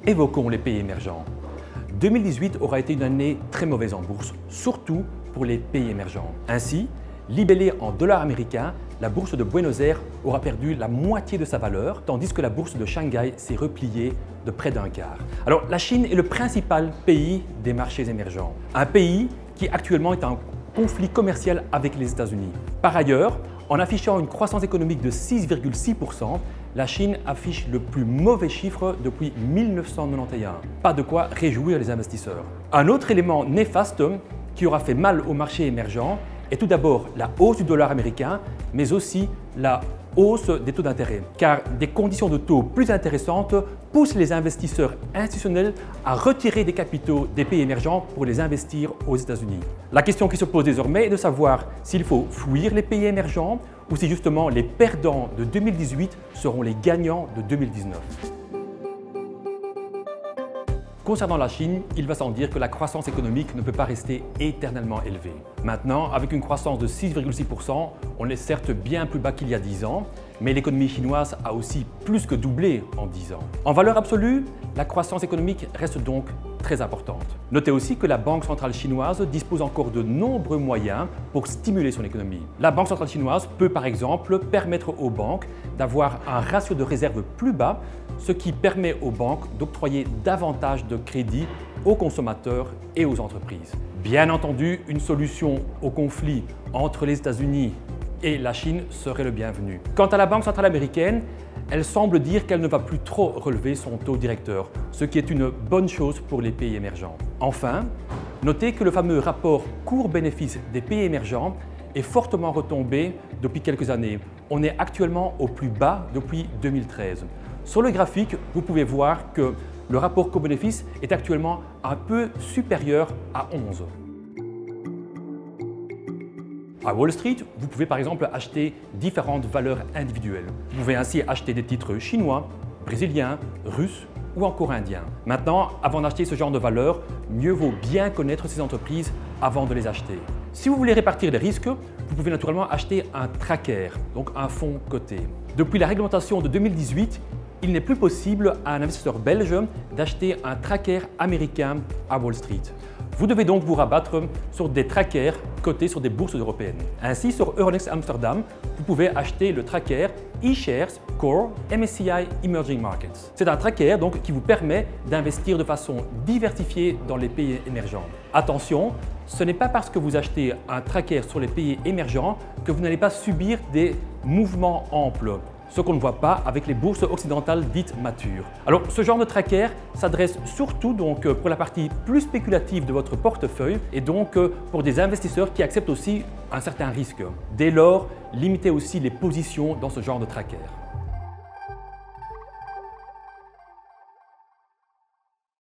Évoquons les pays émergents. 2018 aura été une année très mauvaise en bourse, surtout pour les pays émergents. Ainsi, libellée en dollars américains, la bourse de Buenos Aires aura perdu la moitié de sa valeur, tandis que la bourse de Shanghai s'est repliée de près d'un quart. Alors, la Chine est le principal pays des marchés émergents. Un pays qui actuellement est en conflit commercial avec les États-Unis. Par ailleurs, en affichant une croissance économique de 6,6%, la Chine affiche le plus mauvais chiffre depuis 1991. Pas de quoi réjouir les investisseurs. Un autre élément néfaste qui aura fait mal aux marchés émergents est tout d'abord la hausse du dollar américain, mais aussi la hausse des taux d'intérêt, car des conditions de taux plus intéressantes poussent les investisseurs institutionnels à retirer des capitaux des pays émergents pour les investir aux États-Unis. La question qui se pose désormais est de savoir s'il faut fuir les pays émergents ou si justement les perdants de 2018 seront les gagnants de 2019. Concernant la Chine, il va sans dire que la croissance économique ne peut pas rester éternellement élevée. Maintenant, avec une croissance de 6,6%, on est certes bien plus bas qu'il y a 10 ans, mais l'économie chinoise a aussi plus que doublé en 10 ans. En valeur absolue, la croissance économique reste donc très importante. Notez aussi que la Banque centrale chinoise dispose encore de nombreux moyens pour stimuler son économie. La Banque centrale chinoise peut par exemple permettre aux banques d'avoir un ratio de réserve plus bas, ce qui permet aux banques d'octroyer davantage de crédits aux consommateurs et aux entreprises. Bien entendu, une solution au conflit entre les États-Unis et la Chine serait le bienvenu. Quant à la Banque centrale américaine, elle semble dire qu'elle ne va plus trop relever son taux directeur, ce qui est une bonne chose pour les pays émergents. Enfin, notez que le fameux rapport cours-bénéfice des pays émergents est fortement retombé depuis quelques années. On est actuellement au plus bas depuis 2013. Sur le graphique, vous pouvez voir que le rapport coût-bénéfice est actuellement un peu supérieur à 11. À Wall Street, vous pouvez par exemple acheter différentes valeurs individuelles. Vous pouvez ainsi acheter des titres chinois, brésiliens, russes ou encore indiens. Maintenant, avant d'acheter ce genre de valeurs, mieux vaut bien connaître ces entreprises avant de les acheter. Si vous voulez répartir les risques, vous pouvez naturellement acheter un tracker, donc un fonds coté. Depuis la réglementation de 2018, il n'est plus possible à un investisseur belge d'acheter un tracker américain à Wall Street. Vous devez donc vous rabattre sur des trackers cotés sur des bourses européennes. Ainsi, sur Euronext Amsterdam, vous pouvez acheter le tracker eShares Core MSCI Emerging Markets. C'est un tracker donc, qui vous permet d'investir de façon diversifiée dans les pays émergents. Attention, ce n'est pas parce que vous achetez un tracker sur les pays émergents que vous n'allez pas subir des mouvements amples, ce qu'on ne voit pas avec les bourses occidentales dites matures. Alors, ce genre de tracker s'adresse surtout donc pour la partie plus spéculative de votre portefeuille et donc pour des investisseurs qui acceptent aussi un certain risque. Dès lors, limitez aussi les positions dans ce genre de tracker.